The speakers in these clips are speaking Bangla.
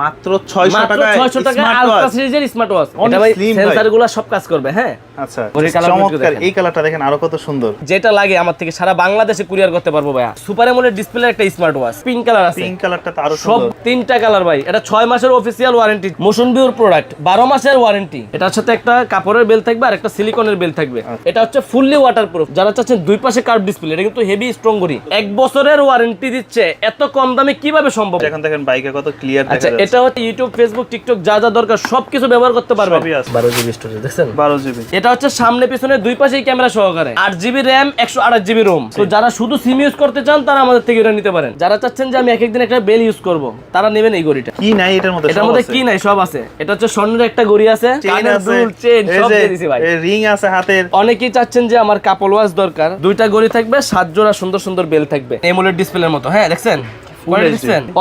মাত্র 600 টাকা, 600 টাকা আলট্রা সিরিজের স্মার্ট ওয়াচ। এটা ভাই সেন্সরগুলো সব কাজ করবে। হ্যাঁ আচ্ছা, চমৎকার। এই কালারটা দেখেন আরো কত সুন্দর। যেটা লাগে আমার থেকে সারা বাংলাদেশে কুরিয়ার করতে পারবো ভাই। সুপার অ্যামোলেড ডিসপ্লে একটা স্মার্ট ওয়াচ, পিঙ্ক কালার আছে। পিঙ্ক কালারটা তো আরো সব সুন্দর। 3টা কালার ভাই। এটা 6 মাসের অফিশিয়াল ওয়ারেন্টি, মোশন ভিউর প্রোডাক্ট, 12 মাসের ওয়ারেন্টি। এটার সাথে একটা কাপড়ের বেল থাকবে আর একটা সিলিকনের বেল থাকবে। এটা হচ্ছে ফুললি ওয়াটারপ্রুফ। যারা চাচ্ছেন দুই পাশে কার্ভ ডিসপ্লে, এটা কিন্তু হেভি স্ট্রং ঘড়ি। 1 বছরের ওয়ারেন্টি দিচ্ছে, এত কম দামে কিভাবে সম্ভব? এখন দেখেন বাইকে কত ক্লিয়ার দেখা যাচ্ছে। এটা হচ্ছে ইউটিউব, ফেসবুক, টিকটক যা যা দরকার সবকিছু ব্যবহার করতে পারবেন। 12 জিবি স্টোরেজ দেখছেন, 12 জিবি। এটা হচ্ছে সামনে পিছনে দুই পাশেই ক্যামেরা সহকারে, 8 জিবি র্যাম, 128 জিবি রোম। তো যারা শুধু সিম ইউজ করতে চান তারা আমাদের থেকে এটা নিতে পারেন। যারা চাচ্ছেন যে আমি এক একদিন একটা বেল ইউজ করব, তারা নেবেন এই ঘড়িটা। কি নাই এটার মধ্যে? এটার মধ্যে কি নাই? সব আছে। এটা হচ্ছে স্বর্ণের একটা ঘড়ি আছে, কানের দুল, চেইন সব দিয়ে দিছি ভাই। এই রিং আছে হাতের। অনেকেই চাচ্ছেন যে আমার কাপল ওয়াচ দরকার, দুইটা ঘড়ি থাকবে, 7 জোড়া সুন্দর সুন্দর বেল থাকবে এমোলেড ডিসপ্লের মতো। হ্যাঁ দেখছেন,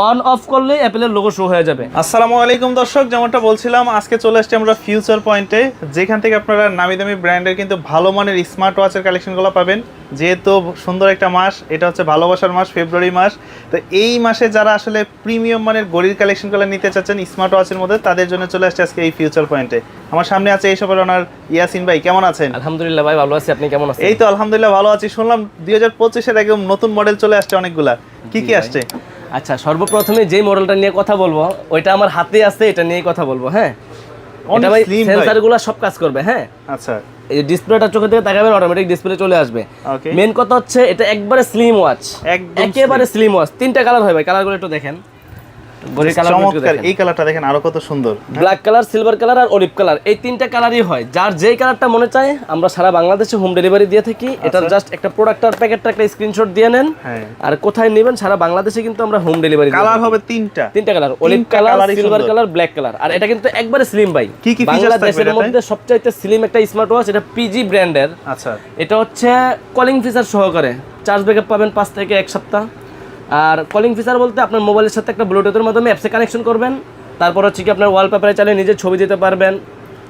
অন অফ করলে অ্যাপেলের লোগো শো হয়ে যাবে। আসসালামু আলাইকুম দর্শক, যেমনটা বলছিলাম আজকে চলে আসছি আমরা ফিউচার পয়েন্টে, যেখান থেকে আপনারা নামি দামি ব্র্যান্ডের কিন্তু ভালো মানের স্মার্ট ওয়াচের কালেকশনগুলো পাবেন। যেহেতু সুন্দর একটা মাস, এটা হচ্ছে ভালোবাসার মাস, ফেব্রুয়ারি মাস। তো এই মাসে যারা আসলে প্রিমিয়াম মানের ঘড়ির কালেকশনগুলো নিতে চাচ্ছেন স্মার্ট ওয়াচের মধ্যে, তাদের জন্য চলে আসছে আজকে এই ফিউচার পয়েন্টে। আমার সামনে আছে এই সবের ওনার ইয়াসিন ভাই। কেমন আছেন? আলহামদুলিল্লাহ ভাই, ভালো আছি। আপনি কেমন আছেন? এই তো আলহামদুলিল্লাহ ভালো আছি। শুনলাম 2025-এর একদম নতুন মডেল চলে আসছে অনেকগুলা, কি কি আসছে? আচ্ছা, সর্বপ্রথমে যে মডেলটা নিয়ে কথা বলবো ওইটা আমার হাতে আছে, এটা নিয়ে কথা বলবো। হ্যাঁ, এটা ভাই সেন্সরগুলো সব কাজ করবে। হ্যাঁ আচ্ছা, এই ডিসপ্লেটা চোখে থেকে তাকাবেন, অটোমেটিক ডিসপ্লে চলে আসবে। মেন কথা হচ্ছে এটা একবারে স্লিম ওয়াচ, একেবারে স্লিম ওয়াচ। 3টা কালার হয় ভাই, কালারগুলো একটু দেখেন। চমৎকার। এই কালারটা দেখেন আরো কত সুন্দর। ব্ল্যাক কালার, সিলভার কালার আর অলিভ কালার, এই 3টা কালারই হয়। যার যেই কালারটা মনে চায় আমরা সারা বাংলাদেশে হোম ডেলিভারি দিয়ে থাকি। এটার জাস্ট একটা প্রোডাক্টের প্যাকেটটা একটা স্ক্রিনশট দিয়ে নেন, আর কোথায় নেবেন সারা বাংলাদেশে কিন্তু আমরা হোম ডেলিভারি দিই। কালার হবে 3টা colour, olive colour, silver colour, black colour. আর এটা কিন্তু একবারে স্লিম ভাই। কি কি ফিচারস থাকবে বাংলাদেশের মধ্যে সবচাইতে স্লিম একটা স্মার্ট ওয়াচ। এটা পিজি ব্র্যান্ডের। আচ্ছা, এটা হচ্ছে কলিং ফিচার সহকারে, চার্জ ব্যাকআপ পাবেন 5 থেকে 1 সপ্তাহ। আর কলিং ফিচার বলতে আপনার মোবাইলের সাথে একটা ব্লুটুথের মাধ্যমে অ্যাপসে কানেকশন করবেন। তারপর হচ্ছে কি আপনার ওয়ালপেপারে চালিয়ে নিজের ছবি দিতে পারবেন,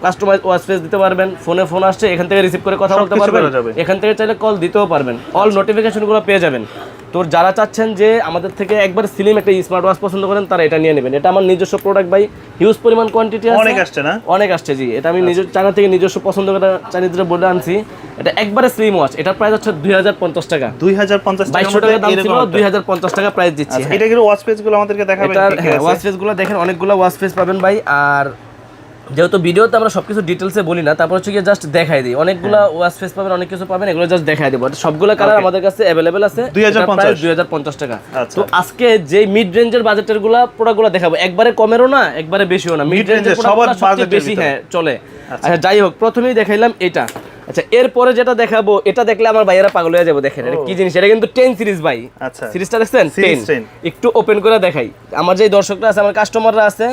কাস্টমাইজ ওয়াচ ফেস দিতে পারবেন। ফোনে ফোন আসছে, এখান থেকে রিসিভ করে কথা বলতে পারবেন, এখান থেকে চাইলে কল দিতেও পারবেন। অল নোটিফিকেশনগুলো পেয়ে যাবেন। তো যারা চাচ্ছেন যে আমাদের থেকে একবার স্লিম একটা স্মার্ট ওয়াচ পছন্দ করেন, তারা এটা নিয়ে নেবেন। এটা আমার নিজস্ব প্রোডাক্ট ভাই, হিউজ পরিমাণ কোয়ান্টিটি আছে। অনেক আসছে না? অনেক আসছে জি। এটা আমি নিজের চায়না থেকে নিজস্ব পছন্দ করে চাইনিজরা বলে আনছি। এটা একবারে স্লিম ওয়াচ। এটার প্রাইস হচ্ছে 2050 টাকা। 2050 টাকা 2200 টাকা দাম ছিল, 2050 টাকা প্রাইস দিচ্ছি। এটা কি ওয়াচ পেজগুলো আমাদেরকে দেখাবেন? হ্যাঁ, ওয়াচ পেজগুলো দেখেন, অনেকগুলো ওয়াচ পেজ পাবেন ভাই। আর যেহেতু ভিডিওতে আমরা সবকিছু ডিটেলসে বলি না, তারপর হচ্ছে গিয়ে জাস্ট দেখাই দিই। অনেকগুলো ওয়াচ ফেস পাবেন, অনেক কিছু পাবেন, এগুলো জাস্ট দেখাই দেবো। সবগুলো কালার আমাদের কাছে अवेलेबल আছে। 2050 টাকা। তো আজকে যে মিড রেঞ্জের বাজেটের প্রোডাক্টগুলো দেখাবো, একবারে কমেরও না একবারে বেশিও না, মিড রেঞ্জের প্রোডাক্টগুলো সবচেয়ে বেশি হ্যাঁ চলে। আচ্ছা যাই হোক, প্রথমেই দেখাইলাম এটা। আচ্ছা, এরপরে যেটা দেখাবো এটা দেখলে আমার ভাইয়েরা পাগল হয়ে যাবে। দেখেন এটা কি জিনিস, এটা কিন্তু 10 সিরিজ ভাই। আচ্ছা, সিরিজটা দেখছেন? 10 একটু ওপেন করে দেখাই। আমার যে দর্শকরা আছে, আমার কাস্টমাররা আছে,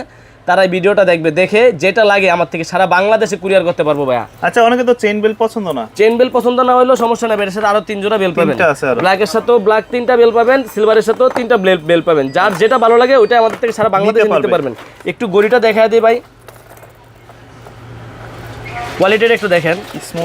তারা এই ভিডিওটা দেখবে, দেখে যেটা লাগে আমার থেকে সারা বাংলাদেশে কুরিয়ার করতে পারবো ভাইয়া। আচ্ছা, অনেকে তো চেইন বেল পছন্দ না। চেইন বেল পছন্দ না হলেও সমস্যা নাই, এর সাথে আরো 3 জোড়া বেল পাবেন। ব্ল্যাকের সাথেও ব্ল্যাক 3টা বেল পাবেন, সিলভারের সাথেও 3টা বেল পাবেন। যার যেটা ভালো লাগে ওইটা আমাদের থেকে সারা বাংলাদেশে নিতে পারবেন। একটু গড়িটা দেখায় দিই ভাই, কোয়ালিটিটা একটু দেখেন।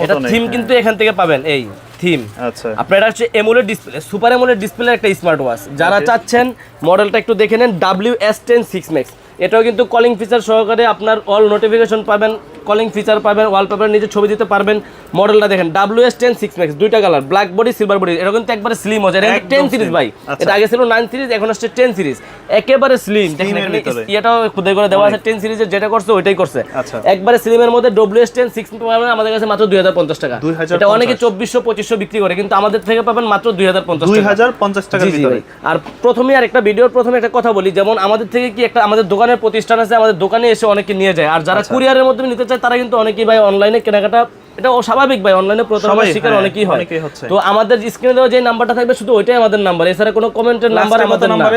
এটা থিম কিন্তু এখান থেকে পাবেন, এই থিম। আচ্ছা, আপনার এটা হচ্ছে AMOLED display, super AMOLED display একটা স্মার্ট ওয়াচ। যারা চাচ্ছেন মডেলটা একটু দেখে নেন, WS10 6 Max। এটাও কিন্তু কলিং ফিচার সহকারে আপনার অল নোটিফিকেশন পাবেন, কলিং ফিচার পাবেন, ওয়ালপেপার নিজে ছবি দিতে পারবেন। মডেলটা দেখেন, WS10 6 Max, 2টা colour, black body, silver body. এটা কিন্তু একবারে স্লিম হচ্ছে। এটা 10 সিরিজ ভাই। এটা আগে ছিল 9 সিরিজ, এখন আসছে 10 সিরিজ, একেবারে স্লিম। দেখেন এটাও খুদে করে দেওয়া আছে। 10 সিরিজের যেটা করছে ওইটাই করছে, একবারে স্লিমের মধ্যে। WS10 6 পাবেন আমাদের কাছে মাত্র 2050 টাকা। এটা অনেকে 2400-2500 বিক্রি করে, কিন্তু আমাদের থেকে পাবেন মাত্র 2050 টাকা ভিতরে। আর প্রথমে আর একটা ভিডিওর প্রথমে একটা কথা বলি, যেমন আমাদের থেকে কি একটা আমাদের দোকানের প্রতিষ্ঠান আছে, আমাদের দোকানে এসে অনেকে নিয়ে যায়। আর যারা কুরিয়ারের মাধ্যমে নিতে চায় তারা কিন্তু অনেকেই ভাই অনলাইনে কেনাকাটা, এটা স্বাভাবিক ভাই, অনলাইনে প্রতারণার শিকার অনেকেই হয়। তো আমাদের স্ক্রিনে দেওয়া যে নাম্বারটা থাকবে শুধু ওইটাই আমাদের নাম্বার, এছাড়া কোনো কমেন্টের নাম্বার আমাদের না।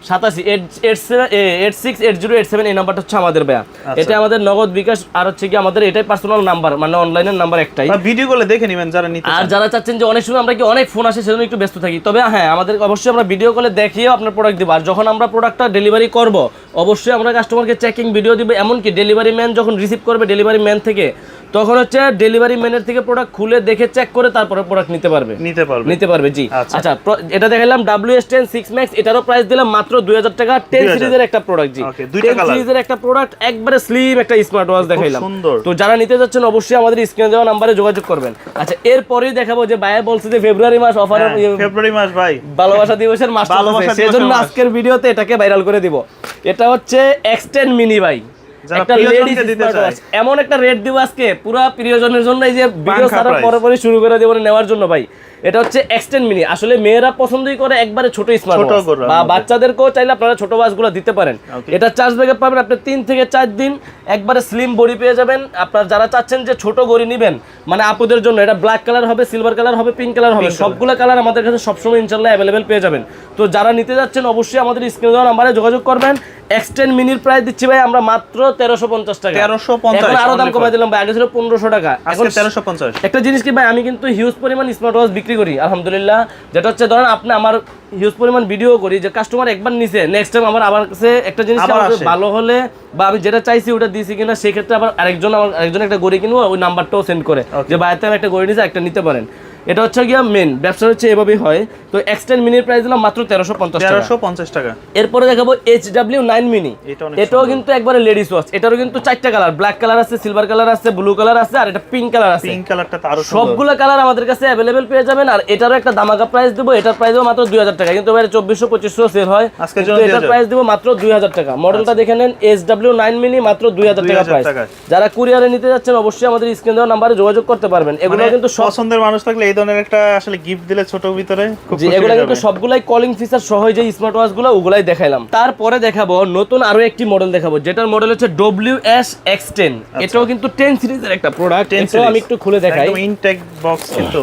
87-86-80-87 এই নাম্বারটা হচ্ছে আমাদের ভাইয়া। এটা আমাদের নগদ বিকাশ, আর হচ্ছে কি আমাদের এটাই পার্সোনাল নাম্বার, মানে অনলাইনের নাম্বার একটাই। ভিডিও কলে দেখে নেবেন যারা নিতে চান। আর যারা চাচ্ছেন যে অনেক সময় আমরা কি অনেক ফোন আসে, সেজন্য একটু ব্যস্ত থাকি, তবে হ্যাঁ আমাদের অবশ্যই আমরা ভিডিও কলে দেখিয়েও আপনার প্রোডাক্ট দিব। আর যখন আমরা প্রোডাক্টটা ডেলিভারি করব, অবশ্যই আমরা কাস্টমারকে চেকিং ভিডিও দিব। এমনকি ডেলিভারি ম্যান যখন রিসিভ করবে, ডেলিভারি ম্যান থেকে তখন হচ্ছে ডেলিভারি ম্যানের থেকে প্রোডাক্ট খুলে দেখে চেক করে তারপরে প্রোডাক্ট নিতে পারবে জি। আচ্ছা এটা দেখালাম WS10 6 Max, এটারও প্রাইস দিলাম মাত্র 2000 টাকা। 10 সিরিজের একটা প্রোডাক্ট জি, 10 সিরিজের একটা প্রোডাক্ট, একবারে স্লিম একটা স্মার্ট ওয়াচ দেখাইলাম। তো যারা নিতে যাচ্ছেন অবশ্যই আমাদের স্ক্রিনে দেওয়া নম্বরে যোগাযোগ করবেন। আচ্ছা এরপরেই দেখাবো যে ভাই বলছে যে ফেব্রুয়ারি মাস অফার, ফেব্রুয়ারি মাস ভাই ভালোবাসা দিবসের মাস চলছে, সেজন্য আজকের ভিডিওতে এটাকে ভাইরাল করে দিব। এটা হচ্ছে X10 মিনি ভাই, একটা লেডিস স্মার্ট, এমন একটা রেট দিব আজকে পুরো প্রিয়জনের জন্য, এই যে ভিডিও ছাড়ার পরে শুরু করে দেব নেওয়ার জন্য ভাই। এটা হচ্ছে X10 মিনি, আসলে মেয়েরা পছন্দই করে একবারে ছোট স্মার্ট ওয়াচ, বা বাচ্চাদেরকেও চাইলে আপনারা ছোট ওয়াচগুলো দিতে পারেন। এটা চার্জ ব্যাকআপ পাবেন আপনি 3 থেকে 4 দিন, একবারে স্লিম বডি পেয়ে যাবেন। আপনারা যারা চাচ্ছেন যে ছোট গড়ি নেবেন, মানে আপুদের জন্য, এটা ব্ল্যাক কালার হবে, সিলভার কালার হবে, পিঙ্ক কালার হবে, সবগুলো কালার আমাদের কাছে সবসময় ইনশাআল্লাহ অ্যাভেলেবেল পেয়ে যাবেন। তো যারা নিতে যাচ্ছেন অবশ্যই আমাদের স্ক্রিনে দেওয়া নম্বরে যোগাযোগ করবেন। X10 মিনির প্রাইস দিচ্ছি ভাই আমরা মাত্র 1350 টাকা। 1350, এখন আরো দাম কমাই দিলাম ভাই, আগে ছিল 1500 টাকা, এখন 1350। একটা জিনিস কি ভাই, আমি কিন্তু হিউজ পরিমাণ স্মার্ট ওয়াচ বিক্রি করি আলহামদুলিল্লাহ, যেটা হচ্ছে ধরেন আপনি আমার হিউজ পরিমাণ ভিডিও করি, যে কাস্টমার একবার নিছে নেক্সট টাইম আমার কাছে একটা জিনিস ভালো হলে বা আমি যেটা চাইছি ওটা দিয়েছি কিনা, সেই ক্ষেত্রে আবার আরেকজন একটা গড়ি কিনবো, ওই নাম্বারটাও সেন্ড করে যে ভাইতে আমি একটা গড়ি নিয়েছি, একটা নিতে পারেন। এটা হচ্ছে গিয়া মেন ব্যবসা হচ্ছে এভাবেই হয়। তো X10 মিনির প্রাইস দিলাম মাত্র 1350 টাকা। এরপরে দেখাবো HW9 মিনি, এটাও কিন্তু একবারে লেডিস ওয়াচ। এটারও কিন্তু 4টা কালার, ব্ল্যাক কালার আছে, সিলভার কালার আছে, ব্লু কালার আছে, আর এটা পিঙ্ক কালার আছে। পিঙ্ক কালারটা তো আরো সুন্দর, সবগুলো কালার আমাদের কাছে अवेलेबल পেয়ে যাবেন। আর এটারও একটা দামাকা প্রাইস দেব, এটার প্রাইস দেব মাত্র 2000 টাকা, কিন্তু ভাই 2400-2500 সেল হয়, কিন্তু এটার প্রাইস দেব মাত্র 2000 টাকা। মডেলটা দেখে নেন, HW9 মিনি, মাত্র 2000 টাকা প্রাইস। যারা কুরিয়ারে নিতে যাচ্ছেন অবশ্যই আমাদের স্ক্রিনে দেওয়া নম্বরে যোগাযোগ করতে পারবেন। এগুলো কিন্তু পছন্দের মানুষ থাকলে এই ধরনের একটা আসলে গিফট দিলে ছোট ভিতরে খুব খুশি এগুলা কিন্তু সবগুলাই কলিং ফিচার সহ যে স্মার্ট ওয়াচগুলো ওগুলাই দেখাইলাম। তারপরে দেখাবো নতুন আরো একটি মডেল দেখাবো, যেটার মডেল হচ্ছে WS-X10। এটাও কিন্তু 10 সিরিজের একটা প্রোডাক্ট, এটাও আমি একটু খুলে দেখাই। একদম ইনটেক বক্স, কিন্তু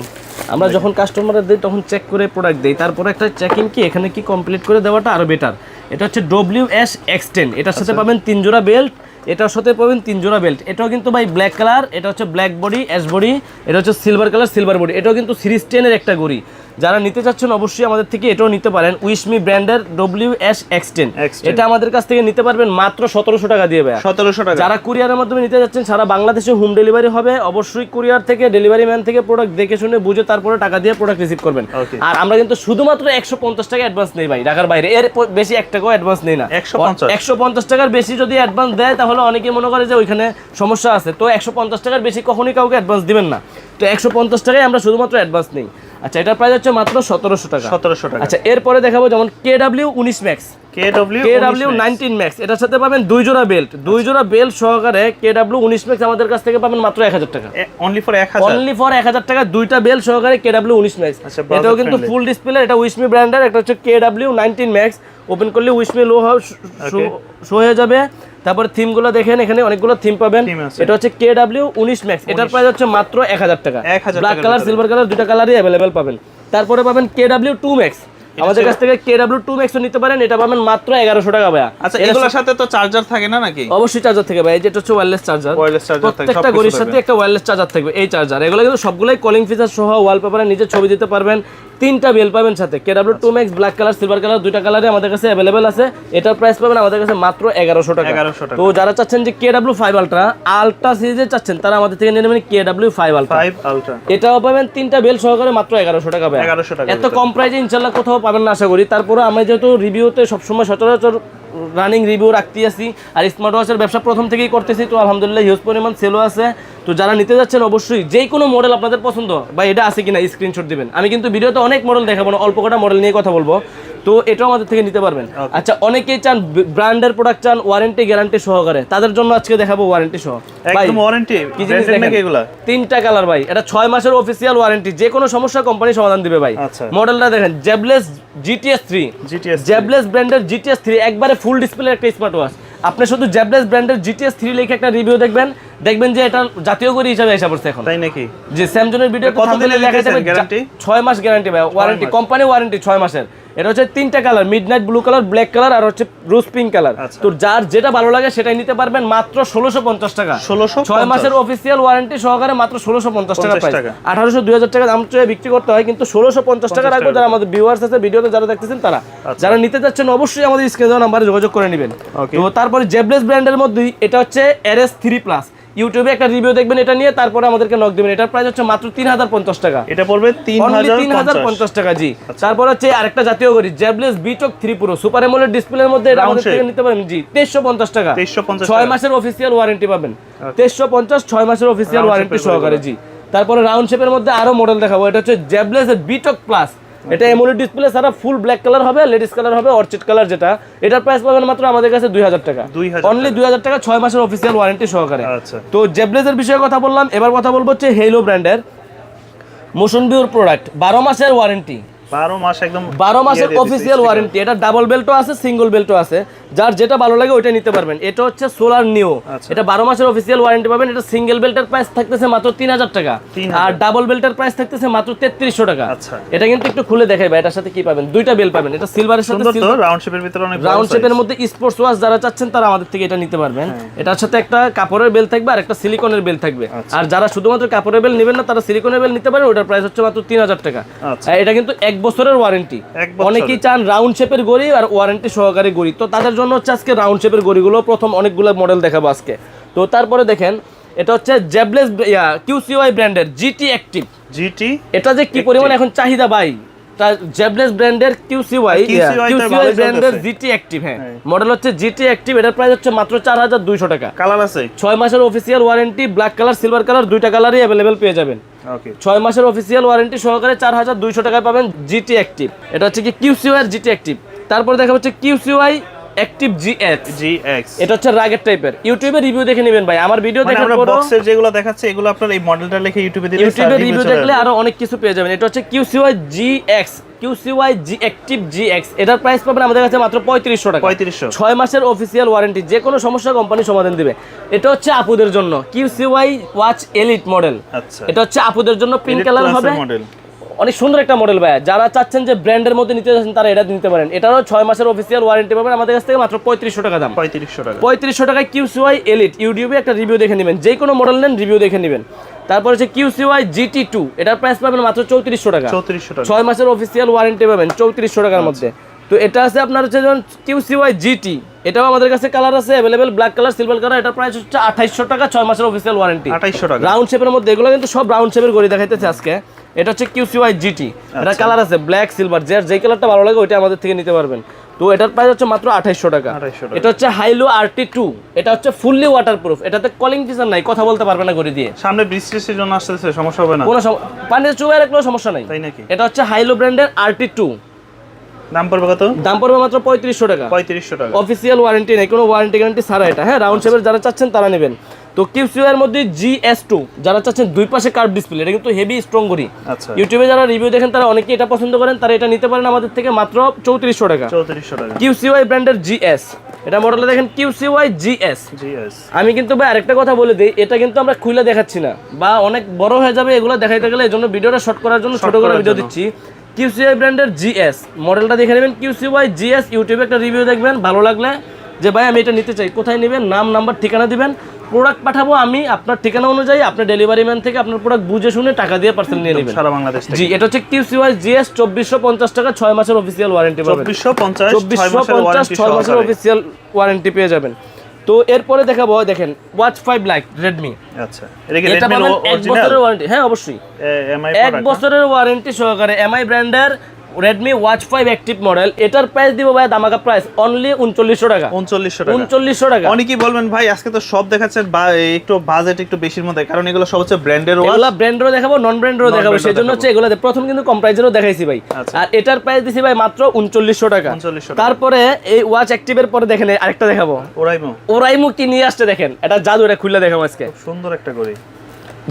আমরা যখন কাস্টমারদের দেই তখন চেক করে প্রোডাক্ট দেই, তারপরে একটা চেকিং কি এখানে কি কমপ্লিট করে দেওয়াটা আরো বেটার। এটা হচ্ছে WS-X10, এটার সাথে পাবেন 3 জোড়া বেল্ট, এটার সাথে পাবেন 3 জোড়া বেল্ট। এটাও কিন্তু ভাই ব্ল্যাক কালার, এটা হচ্ছে ব্ল্যাক বডি, অ্যাশ বডি, এটা হচ্ছে সিলভার কালার, সিলভার বডি। এটাও কিন্তু সিরিজ 10 এর একটা গড়ি। যারা নিতে চাচ্ছেন অবশ্যই আমাদের থেকে এটাও নিতে পারেন। উইশমি ব্র্যান্ডের WS-X10, এটা আমাদের কাছ থেকে নিতে পারবেন মাত্র 1700 টাকা দিয়ে ভাই, 1700 টাকা। যারা কুরিয়ারের মাধ্যমে নিতে যাচ্ছেন সারা বাংলাদেশে হোম ডেলিভারি হবে। অবশ্যই কুরিয়ার থেকে ডেলিভারি ম্যান থেকে প্রোডাক্ট দেখে শুনে বুঝে তারপরে টাকা দিয়ে প্রোডাক্ট রিসিভ করবেন। আর আমরা কিন্তু শুধুমাত্র 150 টাকা অ্যাডভান্স নেই ভাই, ঢাকার বাইরে এর বেশি 1 টাকাও অ্যাডভান্স নেই না। 150 টাকার বেশি যদি অ্যাডভান্স দেয় তাহলে অনেকে মনে করে যে ওইখানে সমস্যা আছে। তো 150 টাকার বেশি কখনোই কাউকে অ্যাডভান্স দিবেন না। তো 150 টাকায় আমরা শুধুমাত্র অ্যাডভান্স নেই। আচ্ছা এটার প্রাইস হচ্ছে মাত্র 1700 টাকা। 1700 টাকা। আচ্ছা এরপরে দেখাবো যেমন KW19 Max, KW19 Max, এটার সাথে পাবেন 2 জোড়া বেল্ট, 2 জোড়া বেল্ট সহকারে KW19 Max আমাদের কাছ থেকে পাবেন মাত্র 1000 টাকা। অনলি ফর 1000 টাকা, দুইটা বেল্ট সহকারে KW19 Max। এটাও কিন্তু ফুল ডিসপ্লে, এটা উইশমি ব্র্যান্ডের। এটা হচ্ছে KW19 Max, ওপেন করলে উইশমি লো শো হয়ে যাবে। তারপর থিমগুলো দেখেন, এখানে অনেকগুলো থিম পাবেন। এটা হচ্ছে KW19 Max, এটার প্রাইস হচ্ছে মাত্র 1000 টাকা। ব্ল্যাক কালার, সিলভার কালার দুইটা কালারই अवेलेबल পাবেন। তারপরে পাবেন KW2 Max, আমাদের কাছ থেকে KW2 Max নিতে পারেন, এটা পাবেন মাত্র 1100 টাকা ভাই। আচ্ছা এগুলোর সাথে তো চার্জার থাকে না নাকি? অবশ্যই চার্জার থাকে ভাই, যেটা হচ্ছে ওয়্যারলেস চার্জার। প্রত্যেকটা গড়ির সাথে একটা ওয়্যারলেস চার্জার থাকবে। এই চার্জার এগুলো কিন্তু সবগুলাই কলিং ফিচার সহ, ওয়ালপেপারে নিজে ছবি দিতে পারবেন। 3টা বেল পাবেন সাথে। KW2 Max black colour, silver colour দুইটা কালারে আমাদের কাছে अवेलेबल আছে। এটার প্রাইস পাবেন আমাদের কাছে মাত্র 1100 টাকা। তো যারা চাচ্ছেন যে KW5 আলট্রা সিরিজে চাচ্ছেন তারা আমাদের থেকে নিয়ে নেবেন KW5 আলট্রা। এটাও পাবেন 3টা বেল সহকারে মাত্র 1100 টাকা ভাই। এত কম প্রাইসে ইনশাআল্লাহ কোথাও পাবেন না আশা করি। তারপরে আমরা যেহেতু রিভিউতে সবসময় সচরাচর রানিং রিভিউ রাখতে আসি, আর স্মার্ট ওয়াচের ব্যবসা প্রথম থেকেই করতেছি, তো আলহামদুলিল্লাহ হিউজ পরিমাণ সেলও আছে। তো যারা নিতে যাচ্ছেন অবশ্যই যে কোনো মডেল আপনাদের পছন্দ বা এটা আছে কিনা স্ক্রিনশট দিবেন। আমি কিন্তু ভিডিওতে অনেক মডেল দেখাবো না, অল্প কটা মডেল নিয়ে কথা বলবো, তো এটাও আমাদের থেকে নিতে পারবেন। আচ্ছা অনেকেই চান ব্র্যান্ডের প্রোডাক্ট চান ওয়ারেন্টি গ্যারান্টি সহকারে, তাদের জন্য আজকে দেখাবো ওয়ারেন্টি সহ। একদম ওয়ারেন্টি কি জিনিস দেখেন এগুলা 3টা কালার ভাই, এটা 6 মাসের অফিশিয়াল ওয়ারেন্টি, যে কোনো সমস্যা কোম্পানি সমাধান দিবে ভাই। মডেলটা দেখেন জেবলেস GTS 3, জেবলেস ব্র্যান্ডের GTS 3 একবারে ফুল ডিসপ্লে একটা স্মার্ট ওয়াচ। আপনি শুধু জেবলেস ব্র্যান্ডের GTS 3 লিখে একটা রিভিউ দেখবেন যে এটা জাতীয় গড়ি হিসাবে এসে পড়ছে এখন, তাই নাকি? যে স্যামসংয়ের ভিডিও কত দিনে লেখা যাবে গ্যারান্টি 6 মাস গ্যারান্টি ভাই, ওয়ারেন্টি কোম্পানি ওয়ারেন্টি 6 মাসের। এটা হচ্ছে 3টা colour, midnight blue colour, black colour আর হচ্ছে রোজ পিঙ্ক কালার। তো যার যেটা ভালো লাগে সেটাই নিতে পারবেন মাত্র 1650 টাকা। 6 মাসের অফিশিয়াল ওয়ারেন্টি সহকারে মাত্র 1650 টাকা প্রাইস। 1800 2000 টাকা দাম চেয়ে বিক্রি করতে হয়, কিন্তু 1650 টাকা রাখবো। যারা আমাদের ভিউয়ার্স আছে ভিডিওতে যারা দেখতেছেন তারা, যারা নিতে যাচ্ছেন অবশ্যই আমাদের স্ক্রিনে দেওয়া নম্বরে যোগাযোগ করে নেবেন। তো তারপরে জেবলেস ব্র্যান্ডের মধ্যে এটা হচ্ছে RS3 প্লাস, ইউটিউবে একটা রিভিউ দেখবেন এটা নিয়ে, তারপরে আমাদেরকে নক দিবেন। এটার প্রাইস হচ্ছে মাত্র 3050 টাকা। এটা পড়বে 3050 টাকা জি। তারপর হচ্ছে আরেকটা জাতীয় ঘড়ি জ্যাবলেস বিটক 3 প্রো সুপার অ্যামোলেড ডিসপ্লের মধ্যে এটা আমাদের থেকে নিতে পারেন জি 2350 টাকা। 6 মাসের অফিসিয়াল ওয়ারেন্টি পাবেন। 2350 6 মাসের অফিসিয়াল ওয়ারেন্টি সহকারে জি। তারপরে রাউন্ড শেপের মধ্যে আরো মডেল দেখাবো। এটা হচ্ছে জ্যাবলেস বিটক প্লাস। এটা অ্যামোলেড ডিসপ্লে সারা ফুল ব্ল্যাক কালার হবে, লেডিস কালার হবে অর্চিড কালার যেটা। এটার প্রাইস পাবেন মাত্র আমাদের কাছে 2000 টাকা। অনলি 2000 টাকা 6 মাসের অফিসিয়াল ওয়ারেন্টি সহকারে। আচ্ছা। তো জ্যাবলেসের বিষয়ে কথা বললাম, এবার কথা বলবো হচ্ছে হেলো ব্র্যান্ডের মোশন ভিউর প্রোডাক্ট 12 মাসের ওয়ারেন্টি। 12 মাস একদম 12 মাসের অফিসিয়াল ওয়ারেন্টি। এটা ডাবল বেল্টও আছে, সিঙ্গেল বেল্টও আছে, যার যেটা ভালো লাগে ওইটা নিতে পারবেন। এটা হচ্ছে সোলার নিও। এটা 12 মাসের অফিসিয়াল ওয়ারেন্টি পাবেন। এটা সিঙ্গেল বেল্টের প্রাইস থাকতেছে মাত্র 3000 টাকা, আর ডাবল বেল্টের প্রাইস থাকতেছে মাত্র 3300 টাকা। আচ্ছা। এটা কিন্তু একটু খুলে দেখাই ভাই, এটার সাথে কি পাবেন, দুইটা বেল পাবেন। এটা সিলভারের সাথে রাউন্ড শেপের ভিতরে অনেক রাউন্ড শেপের মধ্যে স্পোর্টস ওয়াচ যারা চাচ্ছেন তারা আমাদের থেকে এটা নিতে পারবেন। এটার সাথে একটা কাপড়ের বেল থাকবে আর একটা সিলিকনের বেল থাকবে। আর যারা শুধুমাত্র কাপড়ের বেল নেবেন না তারা সিলিকনের বেল নিতে পারেন, ওটার প্রাইস হচ্ছে মাত্র 3000 টাকা। এটা কিন্তু 1 বছরের ওয়ারেন্টি। অনেকেই চান রাউন্ড শেপের ঘড়ি আর ওয়ারেন্টি সহকারে ঘড়ি, তো তাদের জন্য হচ্ছে আজকে রাউন্ড শেপের ঘড়িগুলো প্রথম অনেকগুলো মডেল দেখাবো আজকে। তো তারপরে দেখেন এটা হচ্ছে জ্যাবলেস কিউসিওয়াই ব্র্যান্ডের জিটি অ্যাক্টিভ। জিটি এটা যে কি পরিমাণ এখন চাহিদা ভাই, জ্যাবলেস ব্র্যান্ডের কিউসিওয়াই ব্র্যান্ডের জিটি অ্যাক্টিভ। হ্যাঁ, মডেল হচ্ছে জিটি অ্যাক্টিভ। এটার প্রাইস হচ্ছে মাত্র 4200 টাকা। কালার আছে 6 মাসের official warranty, black colour silver colour দুইটা কালারই अवेलेबल পেয়ে যাবেন। ওকে, 6 মাসের অফিসিয়াল ওয়ারেন্টি সহকারে 4200 টাকায় পাবেন জিটি অ্যাক্টিভ। এটা হচ্ছে কি কিউসিওয়াই এর জিটি অ্যাক্টিভ। তারপরে দেখা হচ্ছে কিউসিওয়াই অ্যাক্টিভ জিএক্স। এটা হচ্ছে রাগের টাইপের। ইউটিউবে রিভিউ দেখে নেবেন ভাই, আমার ভিডিও দেখার পর বক্সের যেগুলো দেখাচ্ছে এগুলো আপনারা এই মডেলটা লিখে ইউটিউবে দিলে ইউটিউবে রিভিউ দেখলে আরো অনেক কিছু পেয়ে যাবেন। এটা হচ্ছে কিউসিওয়াই জিএক্স, কিউসিওয়াই জি অ্যাক্টিভ জিএক্স। এটার প্রাইস পাবেন আমাদের কাছে মাত্র 3500 টাকা। 3500, 6 মাসের অফিসিয়াল ওয়ারেন্টি, যে কোনো সমস্যা কোম্পানি সমাধান দিবে। এটা হচ্ছে আপুদের জন্য কিউসিওয়াই ওয়াচ এলিট মডেল। আচ্ছা, এটা হচ্ছে আপুদের জন্য পিঙ্ক কালার হবে, অনেক সুন্দর একটা মডেল ভাই। যারা চাচ্ছেন যে ব্র্যান্ডের মধ্যে নিতে চাচ্ছেন তারা এটা নিতে পারেন। এটারও 6 মাসের অফিসিয়াল ওয়ারেন্টি পাবেন আমাদের কাছ থেকে মাত্র 3500 টাকা দাম। 3500 টাকায় কিউসিওয়াই এলিট। ইউটিউবে একটা রিভিউ দেখে নেবেন, যে কোনো মডেল নেন রিভিউ দেখে নেবেন। তারপর হচ্ছে কিউসিওয়াই জিটি 2, এটার প্রাইস পাবেন মাত্র 3400 টাকা। 6 মাসের অফিসিয়াল ওয়ারেন্টি পাবেন 3400 টাকার মধ্যে। তো এটা আছে আপনার হচ্ছে যেমন কিউসিওয়াই জিটি, এটাও আমাদের কাছে কালার আছে available, black colour silver colour. এটার প্রাইস হচ্ছে 2800 টাকা, 6 মাসের অফিসিয়াল ওয়ারেন্টি 2800 টাকা। রাউন্ড শেপের মধ্যে এগুলো কিন্তু সব রাউন্ড শেপের ঘড়ি দেখাইতেছে আজকে। এটা হচ্ছে কিউসিওয়াই জিটি। এটা কালার আছে ব্ল্যাক সিলভার, যে কালারটা ভালো লাগে ওইটা আমাদের থেকে নিতে পারবেন। তো এটার প্রাইস হচ্ছে মাত্র 2800 টাকা। এটা হচ্ছে হাইলো RT2। এটা হচ্ছে ফুললি ওয়াটারপ্রুফ। এটাতে কলিং ফিচার নাই, কথা বলতে পারবে না ঘড়ি দিয়ে। সামনে বৃষ্টির জন্য আসতেছে, সমস্যা হবে না, কোনো পানিতে চুবাই রাখলেও সমস্যা নাই, তাই নাকি? এটা হচ্ছে হাইলো ব্র্যান্ডের RT2। দাম পড়বে কত? দাম পড়বে মাত্র 3500 টাকা। 3500 টাকা। অফিসিয়াল ওয়ারেন্টি নেই, কোনো ওয়ারেন্টি গ্যারান্টি ছাড়া এটা। হ্যাঁ, রাউন্ড শেপের যারা চাচ্ছেন তারা নেবেন। তো কিউসিওয়াই এর মধ্যে GS2 যারা চাচ্ছেন দুই পাশে কার্ভ ডিসপ্লে, এটা কিন্তু হেভি স্ট্রং ঘড়ি। আচ্ছা, ইউটিউবে যারা রিভিউ দেখেন তারা অনেকেই এটা পছন্দ করেন, তারা এটা নিতে পারেন আমাদের থেকে মাত্র 3400 টাকা। 3400 টাকা। কিউসিওয়াই ব্র্যান্ডের GS, এটা মডেলটা দেখেন কিউসিওয়াই GS। আমি কিন্তু ভাই আরেকটা কথা বলে দিই, এটা কিন্তু আমরা খুলে দেখাচ্ছি না, বা অনেক বড় হয়ে যাবে এগুলো দেখাইতে গেলে, এজন্য ভিডিওটা শর্ট করার জন্য ছোট করে ভিডিও দিচ্ছি। কিউসিওয়াই ব্র্যান্ডের GS মডেলটা দেখে নেবেন। কিউসিওয়াই GS ইউটিউবে একটা রিভিউ দেখবেন, ভালো লাগলে যে ভাই আমি এটা নিতে চাই, কোথায় নেবেন, নাম নাম্বার ঠিকানা দিবেন, প্রোডাক্ট পাঠাবো আমি আপনার ঠিকানা অনুযায়ী, আপনার ডেলিভারি ম্যান থেকে আপনার প্রোডাক্ট বুঝে শুনে টাকা দিয়ে পার্সেল নিয়ে নেবেন সারা বাংলাদেশ থেকে। জি, এটা হচ্ছে কিউসিওয়াই GS 2450 টাকা, 6 মাসের অফিসিয়াল ওয়ারেন্টি পাবেন। 2450 6 মাসের অফিসিয়াল ওয়ারেন্টি পেয়ে যাবেন। তো এরপরে দেখাবো, দেখেন ওয়াচ 5 লাইট রেডমি। আচ্ছা, এটা পাবেন 1 বছরের ওয়ারেন্টি। হ্যাঁ অবশ্যই, 1 বছরের ওয়ারেন্টি সহকারে এমআই ব্র্যান্ডের রেডমি ওয়াচ 5 অ্যাক্টিভ মডেল। এটার প্রাইস দিব ভাই ধামাকা প্রাইস অনলি 3900 টাকা। 3900 টাকা। অনেকেই বলবেন ভাই আজকে তো সব দেখাচ্ছেন একটু বাজেট একটু বেশির মধ্যে, কারণ এগুলো সব হচ্ছে ব্র্যান্ডের ওয়াচ। এগুলো ব্র্যান্ডেরও দেখাবো, নন ব্র্যান্ডেরও দেখাবো, সেজন্য হচ্ছে এগুলো প্রথম কিন্তু কম প্রাইসেরও দেখাইছি ভাই। আর এটার প্রাইস দিছি ভাই মাত্র 3900 টাকা। তারপরে এই ওয়াচ অ্যাক্টিভের পরে দেখেন আরেকটা দেখাবো, ওরাইমো কি নিয়ে আসছে দেখেন, এটা জাদু, এটা খুলে দেখাবো আজকে। সুন্দর একটা ঘড়ি,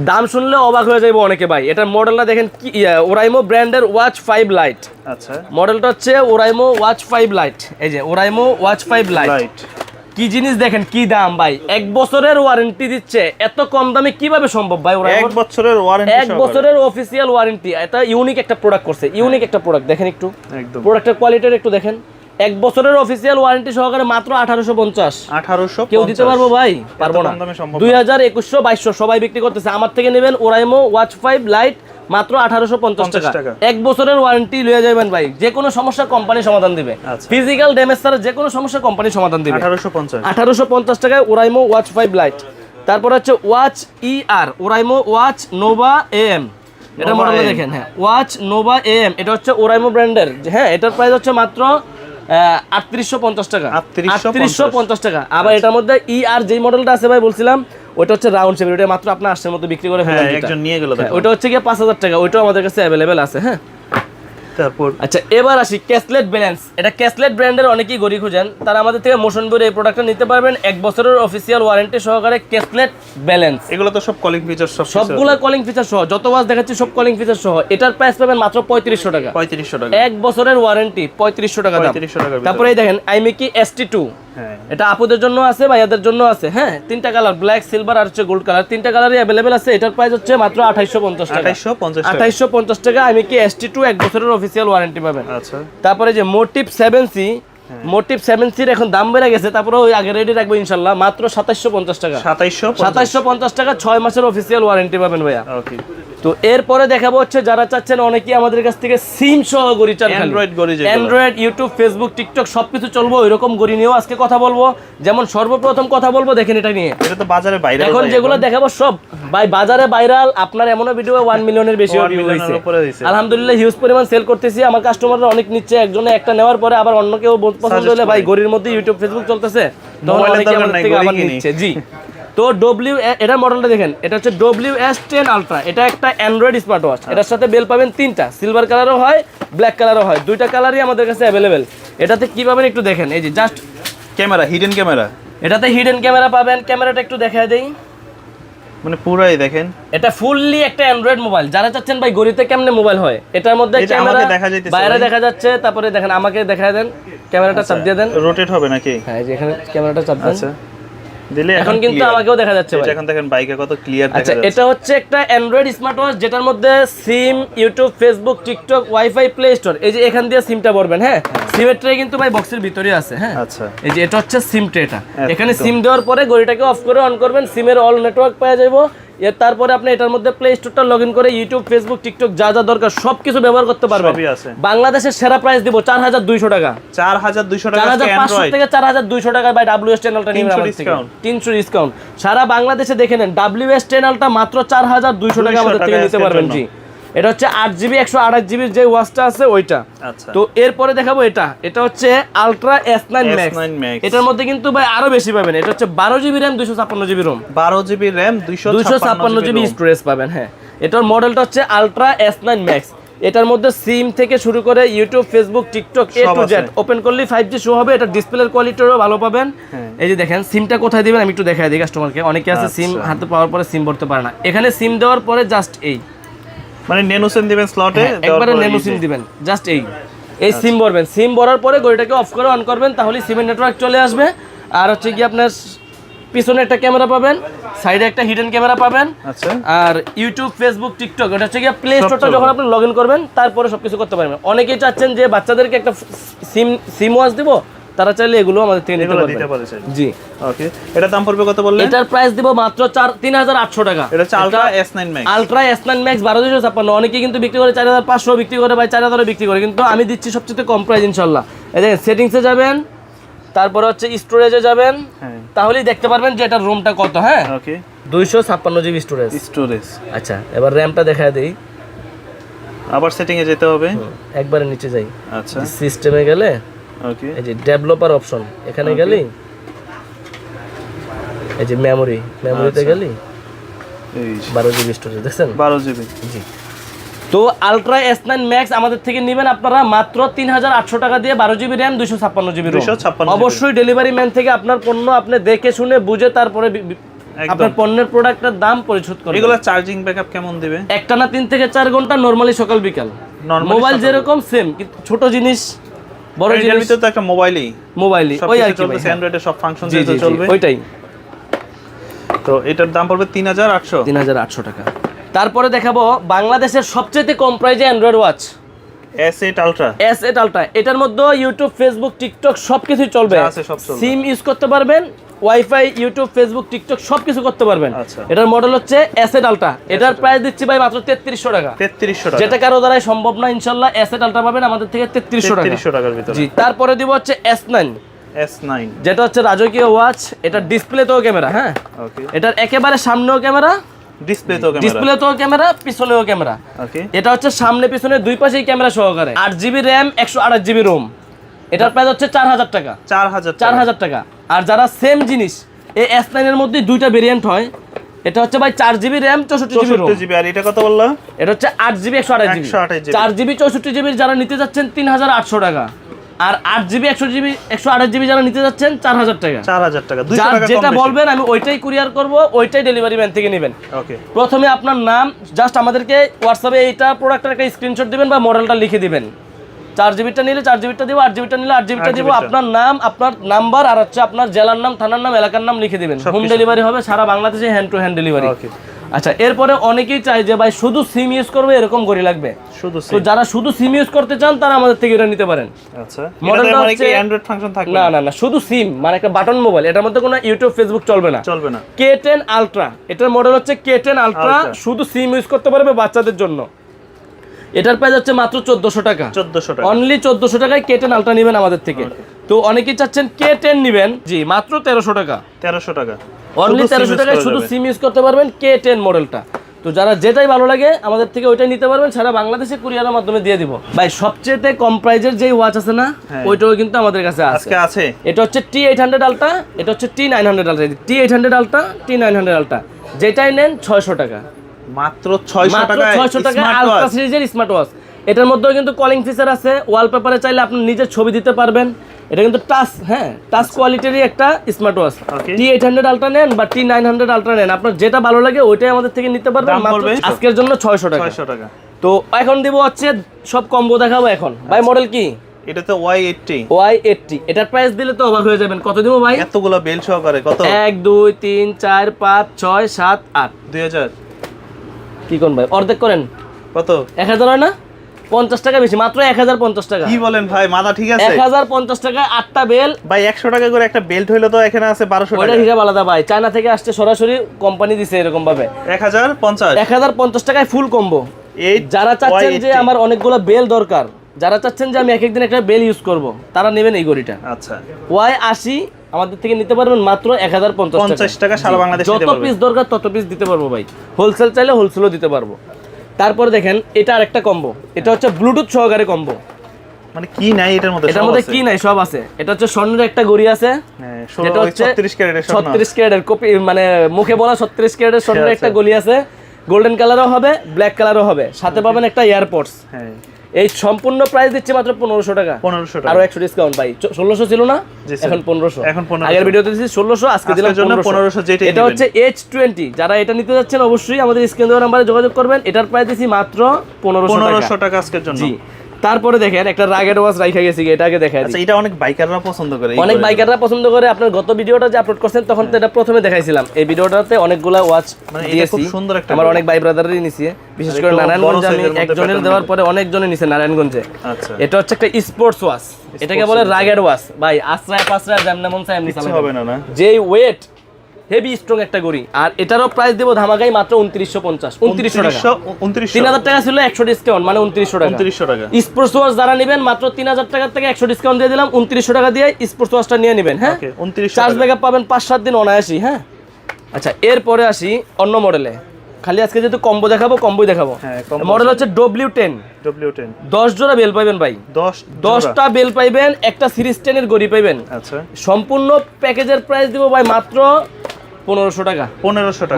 দাম শুনলে অবাক হয়ে যাবে অনেকে ভাই। এটার মডেলটা দেখেন কি, ওরাইমো ব্র্যান্ডের ওয়াচ 5 লাইট। আচ্ছা, মডেলটা হচ্ছে ওরাইমো ওয়াচ 5 লাইট। এই যে ওরাইমো ওয়াচ 5 লাইট, কি জিনিস দেখেন, কি দাম ভাই। 1 বছরের ওয়ারেন্টি দিচ্ছে, এত কম দামে কিভাবে সম্ভব ভাই? ওরাইমো 1 বছরের ওয়ারেন্টি, 1 বছরের অফিসিয়াল ওয়ারেন্টি। এটা ইউনিক একটা প্রোডাক্ট করছে, ইউনিক একটা প্রোডাক্ট। দেখেন একটু প্রোডাক্টের কোয়ালিটিটা একটু দেখেন। 1 বছরের অফিসিয়াল ওয়ারেন্টি সহকারে মাত্র 1850। কেউ দিতে পারবো ভাই? পারবো না। 2000 2100 2200 সবাই বিক্রি করতেছে, আমার থেকে নেবেন ওরাইমো ওয়াচ 5 লাইট মাত্র 1850 টাকা। 1 বছরের ওয়ারেন্টি লয়ে যাবেন ভাই, যে কোনো সমস্যা কোম্পানি সমাধান দিবে। ফিজিক্যাল ড্যামেজ ছাড়া যে কোনো সমস্যা কোম্পানি সমাধান দিবে। 1850 টাকায় ওরাইমো ওয়াচ 5 লাইট। তারপর হচ্ছে watch ER Oraimo watch Nova AM, এটা মডেলটা দেখেন। হ্যাঁ, ওয়াচ নোভা AM, এটা হচ্ছে ওরাইমো ব্র্যান্ডের। হ্যাঁ, এটার প্রাইস হচ্ছে মাত্র 3850 টাকা। 3850 টাকা। আবার এটার মধ্যে ER যেই মডেলটা আছে ভাই বলছিলাম, ওটা হচ্ছে রাউন্ড শেপ, ওটা মাত্র আপনার 800 মতো বিক্রি করে ফেলেন, একজন নিয়ে গেল। ওটা হচ্ছে গিয়ে 5000 টাকা, ওইটাও আমাদের কাছে অ্যাভেলেবেল আছে। হ্যাঁ, তারপর আচ্ছা এবার আসি ক্যাসলেট ব্যালেন্স। এটা ক্যাসলেট ব্র্যান্ডের অনেকেই গড়ি খুঁজেন, তারা আমাদের থেকে মোশন বইয়ের এই প্রোডাক্টটা নিতে পারবেন 1 বছরের অফিসিয়াল ওয়ারেন্টি সহকারে ক্যাসলেট ব্যালেন্স। এগুলো তো সব কলিং ফিচার, সবগুলা কলিং ফিচার সহ, যত ওয়াজ দেখাচ্ছি সব কলিং ফিচার সহ। এটার প্রাইস পাবেন মাত্র 3500 টাকা। 3500 টাকা, 1 বছরের ওয়ারেন্টি, 3500 টাকা দাম। 3500 টাকা। তারপরে এই দেখেন আইমিকি ST2, হ্যাঁ, এটা আপুদের জন্য আছে, ভাইয়াদের জন্য আছে। হ্যাঁ, 3টা কালার, ব্ল্যাক, সিলভার আর হচ্ছে গোল্ড কালার, 3টা কালারই অ্যাভেলেবেল আছে। এটার প্রাইস হচ্ছে মাত্র 2850 টাকা। 2850 টাকা আইমিকি ST2 1 বছরের অফিসিয়াল ওয়ারেন্টি পাবেন। আচ্ছা, তারপরে যে মোটিভ 7C, মোটিভ 7Cর এখন দাম বেড়ে গেছে, তারপরে ওই আগে রেডি রাখবো ইনশাআল্লাহ, মাত্র 2750 টাকা। 2750 টাকা 6 মাসের অফিসিয়াল ওয়ারেন্টি পাবেন ভাইয়া। ওকে, তো এরপরে দেখাবো হচ্ছে যারা চাচ্ছেন অনেকেই আমাদের কাছ থেকে সিম সহ গড়ি চান, অ্যান্ড্রয়েড, ইউটিউব, ফেসবুক, টিকটক সবকিছু চলবো, ওইরকম গড়ি নিয়েও আজকে কথা বলবো। যেমন সর্বপ্রথম কথা বলবো দেখেন এটা নিয়ে, এটা তো বাজারে ভাইরাল, এখন যেগুলো দেখাবো সব বাজারে ভাইরাল। আপনার এমনও ভিডিও 1 মিলিয়নের বেশি ভিউ হয়েছে, আলহামদুলিল্লাহ হিউজ পরিমাণ সেল করতেছি। আমার কাস্টমাররা অনেক নিচ্ছে, একজনে একটা নেওয়ার পরে আবার অন্য কেউ পছন্দ হলে ভাই গড়ির মধ্যে ইউটিউব, ফেসবুক চলতেছে, তখন অনেকে আমাদের থেকে আবার নিচ্ছে। জি, তো এটার মডেলটা দেখেন, এটা হচ্ছে WS10 আলট্রা। এটা একটা অ্যান্ড্রয়েড স্মার্ট ওয়াচ। এটার সাথে বেল পাবেন 3টা, সিলভার কালারও হয়, ব্ল্যাক কালারও হয়, 2টা কালারই আমাদের কাছে অ্যাভেলেবেল। এটাতে কি পাবেন একটু দেখেন, এই যে জাস্ট ক্যামেরা, হিডেন ক্যামেরা, এটাতে হিডেন ক্যামেরা পাবেন। ক্যামেরাটা একটু দেখায় দেই, মানে পুরাই দেখেন, এটা ফুললি একটা অ্যান্ড্রয়েড মোবাইল। যারা চাচ্ছেন ভাই গড়িতে কেমনে মোবাইল হয়, এটার মধ্যে ক্যামেরা বাইরে দেখা যাচ্ছে। তারপরে দেখেন, আমাকে দেখায় দেন, ক্যামেরাটা চাপ দিয়ে দেন, রোটেট হবে নাকি? হ্যাঁ, এই যে এখানে ক্যামেরাটা চাপ দেন। আচ্ছা, দিলে এখন কিন্তু আমাকেও দেখা যাচ্ছে ভাই। এখন দেখেন বাইকে কত ক্লিয়ার দেখা যাচ্ছে। আচ্ছা, এটা হচ্ছে একটা অ্যান্ড্রয়েড স্মার্ট ওয়াচ যেটার মধ্যে SIM, YouTube, Facebook, TikTok, WiFi, Play Store, এই যে এখান দিয়ে সিমটা ভরবেন। হ্যাঁ, সিমের ট্রে কিন্তু ভাই বক্সের ভিতরে আছে। হ্যাঁ, আচ্ছা, এই যে এটা হচ্ছে সিম ট্রেটা। এখানে সিম দেওয়ার পরে ঘড়িটাকে অফ করে অন করবেন, সিমের অল নেটওয়ার্ক পাওয়া যাবে। এর তারপরে আপনি এটার মধ্যে প্লে স্টোরটা লগইন করে ইউটিউব, ফেসবুক, টিকটক যা যা দরকার সবকিছু ব্যবহার করতে পারবেন। বাংলাদেশের সেরা প্রাইস দিব 4200 টাকা। 4200 টাকা, 4500 থেকে 4200 টাকায় ভাই WS চ্যানেলটা নিবেন আমাদের থেকে, 300 ডিসকাউন্ট। সারা বাংলাদেশে দেখে নেন, WS চ্যানেলটা মাত্র 4200 টাকা আমাদের থেকে নিতে পারবেন। জি, এটা হচ্ছে 8GB 128GB যে ওয়াচটা আছে ওইটা। আচ্ছা, তো এরপরে দেখাবো এটা হচ্ছে আলট্রা S9 Max। এটার মধ্যে কিন্তু ভাই আরো বেশি পাবেন। এটা হচ্ছে 12GB RAM 256GB ROM, 12GB RAM 256GB storage পাবেন। হ্যাঁ, এটার মডেলটা হচ্ছে আলট্রা S9 Max। এটার মধ্যে সিম থেকে শুরু করে YouTube, Facebook, TikTok A to Z open করলেই 5G শো হবে। এটা ডিসপ্লের কোয়ালিটিও ভালো পাবেন। এই যে দেখেন সিমটা কোথায় দিবেন আমি একটু দেখাই দিই কাস্টমারকে। অনেকে আছে সিম হাতে পাওয়ার পরে সিম ভরতে পারে না, এখানে সিম দেওয়ার পরে জাস্ট এই মানে নেনো সিম দিবেন স্লটে, একবারে নেনো সিম দিবেন, জাস্ট এই সিম ভরবেন। সিম ভরার পরে ঘড়িটাকে অফ করে অন করবেন, তাহলে সিমের নেটওয়ার্ক চলে আসবে। আর হচ্ছে কি আপনার পিছনে একটা ক্যামেরা পাবেন, সাইডে একটা হিডেন ক্যামেরা পাবেন। আচ্ছা, আর ইউটিউব, ফেসবুক, টিকটক এটা হচ্ছে কি প্লে স্টোরটা যখন আপনি লগইন করবেন তারপরে সবকিছু করতে পারবেন। অনেকেই চাচ্ছেন যে বাচ্চাদেরকে একটা সিম ওয়াচ দিব, তারা চাইলে এগুলো আমাদের থেকে নিতে পারবেন। জি, ওকে, এটা দাম পড়বে কত বললেন? এটার প্রাইস দিব মাত্র 3800 টাকা। এটা হচ্ছে ultra S9 Max। Ultra S9 Max 12256। অনেকেই কিন্তু বিক্রি করে 4500 বিক্রি করে, ভাই 4000 বিক্রি করে, কিন্তু আমি দিচ্ছি সবচেয়ে কম প্রাইস ইনশাআল্লাহ। এই দেখেন সেটিংসে যাবেন, তারপরে হচ্ছে স্টোরেজে যাবেন, তাহলেই দেখতে পারবেন যে এটার রুমটা কত। হ্যাঁ, ওকে, 256GB স্টোরেজ। আচ্ছা, এবার র‍্যামটা দেখায় দেই। আবার সেটিং এ যেতে হবে, একবারে নিচে যাই। আচ্ছা, সিস্টেমে গেলে ওকে, এই যে ডেভেলপার অপশন এখানে গেলি, এই যে মেমোরিতে গেলি, 12GB স্টোরেজ দেখছেন, 12GB। জি, তো আলট্রা S9 Max আমাদের থেকে নেবেন আপনারা মাত্র 3800 টাকা দিয়ে, 12GB RAM 256GB ROM। অবশ্যই ডেলিভারি ম্যান থেকে আপনার পণ্য আপনি দেখে শুনে বুঝে তারপরে আপনার পণ্যের প্রোডাক্টের দাম পরিশোধ করবেন। এগুলা চার্জিং ব্যাকআপ কেমন দিবে? একটানা 3 থেকে 4 ঘন্টা, নরমালি সকাল বিকাল। মোবাইল যেরকম সেম, কিন্তু ছোট জিনিস বড় জিনিস ভিতরে তো একটা মোবাইলই ওই আর কি অ্যান্ড্রয়েডের সব ফাংশন দিয়ে চলবে, ওইটাই। তো এটার দাম পড়বে 3800 টাকা। তারপরে দেখাবো বাংলাদেশের সবচেয়ে কম প্রাইসে অ্যান্ড্রয়েড ওয়াচ S8 Ultra। এটার মধ্যে ইউটিউব, ফেসবুক, টিকটক সবকিছু চলবে। সিম ইউজ করতে পারবেন, ওয়াইফাই, ইউটিউব, ফেসবুক, টিকটক সবকিছু করতে পারবেন। এটার মডেল হচ্ছে S8 Ultra। এটার প্রাইস দিচ্ছি ভাই মাত্র 3300 টাকা। 3300 টাকা, যেটা কারো দ্বারাই সম্ভব না ইনশাআল্লাহ। S8 Ultra পাবেন আমাদের থেকে 3300 টাকার ভিতরে। জি, তারপরে দিব হচ্ছে S9। S9 যেটা হচ্ছে রাজকীয় ওয়াচ। এটা ডিসপ্লেতেও ক্যামেরা, হ্যাঁ ওকে, এটার একেবারে সামনেও ক্যামেরা, ডিসপ্লেতেও ক্যামেরা, পিছনেও ক্যামেরা। ওকে, এটা হচ্ছে সামনে পিছনে দুই পাশেই ক্যামেরা সহকারে। 8GB RAM, 128GB Rome. এটার প্রাইস হচ্ছে 4000 টাকা। 4000 টাকা। আর যারা সেম জিনিস এই S9 এর মধ্যে দুইটা ভেরিয়েন্ট হয়, এটা হচ্ছে ভাই 4GB RAM, 64GB Rome. 64GB। আর এটা কত বললো? এটা হচ্ছে 8GB 128GB। 4GB 64GB যারা নিতে যাচ্ছেন 3800 টাকা। আর 8GB 128GB যারা নিতে যাচ্ছেন 4000 টাকা। 4000 টাকা, 200 যার টাকা যেটা কম বলবেন আমি ওইটাই কুরিয়ার করব, ওইটাই ডেলিভারি ম্যান থেকে নেবেন। ওকে, প্রথমে আপনার নাম, জাস্ট আমাদেরকে হোয়াটসঅ্যাপে এইটা প্রোডাক্টের একটা স্ক্রিনশট দিবেন বা মডেলটা লিখে দিবেন। 4GBটা নিলে 4GBটা দিব, 8GBটা নিলে 8GBটা দিব। আপনার নাম, আপনার নাম্বার আর হচ্ছে আপনার জেলার নাম, থানার নাম, এলাকার নাম লিখে দিবেন। হোম ডেলিভারি হবে সারা বাংলাদেশে, হ্যান্ড টু হ্যান্ড ডেলিভারি। ওকে, আচ্ছা, এরপরে অনেকেই চায় যে ভাই শুধু সিম ইউজ করবে এরকম ঘড়ি লাগবে। শুধু তো যারা শুধু সিম ইউজ করতে চান তারা আমাদের থেকে এটা নিতে পারেন। আচ্ছা, মডেলটা মানে কি হচ্ছে অ্যান্ড্রয়েড ফাংশন থাকবে? না, শুধু সিম, মানে একটা বাটন মোবাইল। এটার মধ্যে কোনো ইউটিউব ফেসবুক চলবে না। K10 আলট্রা, এটার মডেল হচ্ছে K10 আলট্রা। শুধু সিম ইউজ করতে পারবে বাচ্চাদের জন্য। এটার প্রাইস হচ্ছে মাত্র 1400 টাকা। অনলি 1400 টাকায় K10 আলট্রা নেবেন আমাদের থেকে। তো অনেকেই চাচ্ছেন K10 নেবেন, জি মাত্র 1300 টাকা। 1300 টাকা, অনলি 1300 টাকায় শুধু সিম ইউজ করতে পারবেন K10 মডেলটা। তো যারা যেটাই ভালো লাগে আমাদের থেকে ওইটাই নিতে পারবেন, সারা বাংলাদেশে কুরিয়ারের মাধ্যমে দিয়ে দিব। ভাই সবচেয়ে কম প্রাইজের যে ওয়াচ আছে না, ওইটাও কিন্তু আমাদের কাছে আছে। এটা হচ্ছে T800 আলট্রা, এটা হচ্ছে T900 ultra. T800 ultra, T900 ultra, যেটাই নেন 600 টাকা। মাত্র 600 টাকা আলট্রা সিরিজের স্মার্ট ওয়াচ। এটার মধ্যেও কিন্তু কলিং ফিচার আছে। ওয়ালপেপারে চাইলে আপনি নিজের ছবি দিতে পারবেন। এটা কিন্তু টাচ, হ্যাঁ টাচ কোয়ালিটিরই একটা স্মার্ট ওয়াচ। T800 আলট্রা নেন বা T900 আলট্রা নেন, আপনার যেটা ভালো লাগে ওইটাই আমাদের থেকে নিতে পারবেন। আজকের জন্য 600 টাকা। তো এখন দিব হচ্ছে সব কম্বো দেখাবো এখন। ভাই মডেল কি? এটা তো Y80। এটার প্রাইস দিলে তো অবাক হয়ে যাবেন। কত দিব ভাই? এতগুলো বেল সহকারে কত? 1 2 3 4 5 6 7 8 2000। কি কোন ভাই অর্ধেক করেন? কত? 1000 হয় না? 50 টাকা বেশি, মাত্র 1050 টাকা। কি বলেন ভাই, মাথা ঠিক আছে? 1050 টাকায় 8টা বেল। ভাই 100 টাকা করে একটা বেল্ট হইলো তো এখানে আছে 1200 টাকা। ওটা হিসাব আলাদা ভাই, চায়না থেকে আসছে সরাসরি, কোম্পানি দিছে এরকম ভাবে। 1050 টাকায় ফুল কম্বো। যারা চাচ্ছেন যে আমার অনেকগুলো বেল দরকার, যারা চাচ্ছেন যে আমি এক একদিন একটা বেল ইউজ করব, তারা নেবেন এই ঘড়িটা। আচ্ছা, Y80 আমাদের থেকে নিতে পারবেন মাত্র 1050 টাকা। সারা বাংলাদেশে যত পিস দরকার তত পিস দিতে পারবো ভাই। হোলসেল চাইলে হোলসেলও দিতে পারবো। তারপরে দেখেন এটা আরেকটা কম্বো। এটা হচ্ছে ব্লুটুথ সহকারে কম্বো। মানে কি নাই এটার মধ্যে? এটার মধ্যে কি নাই, সব আছে। এটা হচ্ছে স্বর্ণের একটা ঘড়ি আছে, যেটা হচ্ছে 36 ক্যারেটের কপি, মানে মুখে বলা 36 ক্যারেটের স্বর্ণের একটা ঘড়ি আছে। গোল্ডেন কালারও হবে, ব্ল্যাক কালারও হবে, সাথে পাবেন একটা এয়ারপডস। এই সম্পূর্ণ প্রাইস দিচ্ছে মাত্র 1500 টাকা। আরো 100 ডিসকাউন্ট ভাই। 1600 ছিল না, এখন 1500। আগের ভিডিওতে দিয়েছি 1600, আজকে দিলাম 1500। এটা হচ্ছে H20। যারা এটা নিতে যাচ্ছেন অবশ্যই আমাদের স্ক্রিন দেওয়া নম্বরে যোগাযোগ করবেন। এটার প্রাইস দিছি মাত্র 1500 টাকা আজকের জন্য। জি। তারপরে দেখেন একটা রাগেড ওয়াচ রাইখা গেছি, এটাকে দেখাই দিই। আচ্ছা, এটা অনেক বাইকাররা পছন্দ করে। আপনার গত ভিডিওটা যে আপলোড করছেন তখন তো এটা প্রথমে দেখাইছিলাম। এই ভিডিওটাতে অনেকগুলা ওয়াচ দিয়েছি। সুন্দর একটা, আমার অনেক ভাই ব্রাদারই নিছে, বিশেষ করে নারায়ণগঞ্জে আমি একজনের দেওয়ার পরে অনেকজনে নিছে নারায়ণগঞ্জে। আচ্ছা, এটা হচ্ছে একটা স্পোর্টস ওয়াচ, এটাকে বলে রাগেড ওয়াচ। ভাই আশ্রয় পাশ্রয় যেমন মন চাই এমনি চালাবেন, হবে না। যেই ওয়েট হেভি স্ট্রং একটা ঘড়ি। আর এটারও প্রাইস দেব ধামাকাই মাত্র 2950। 3000 টাকা ছিল, 100 ডিসকাউন্ট, মানে 2900 টাকা। স্পোর্টস ওয়াচ যারা নেবেন মাত্র 3000 টাকা থেকে 100 ডিসকাউন্ট দিয়ে দিলাম। 2900 টাকা দিয়ে স্পোর্টস ওয়াচটা নিয়ে নেবেন। হ্যাঁ, চার্জ ব্যাকআপ পাবেন 5-7 দিন অনায়াসই। হ্যাঁ, আচ্ছা এরপরে আসি অন্য মডেলে। খালি আজকে যেহেতু কম্বো দেখাবো, কম্বোই দেখাবো। মডেল হচ্ছে W10। 10 জোড়া বেল পাইবেন ভাই, 10টা বেল পাইবেন, একটা সিরিজ 10 এর ঘড়ি পাইবেন। আচ্ছা, সম্পূর্ণ প্যাকেজের প্রাইস দিব ভাই মাত্র 1500 টাকা।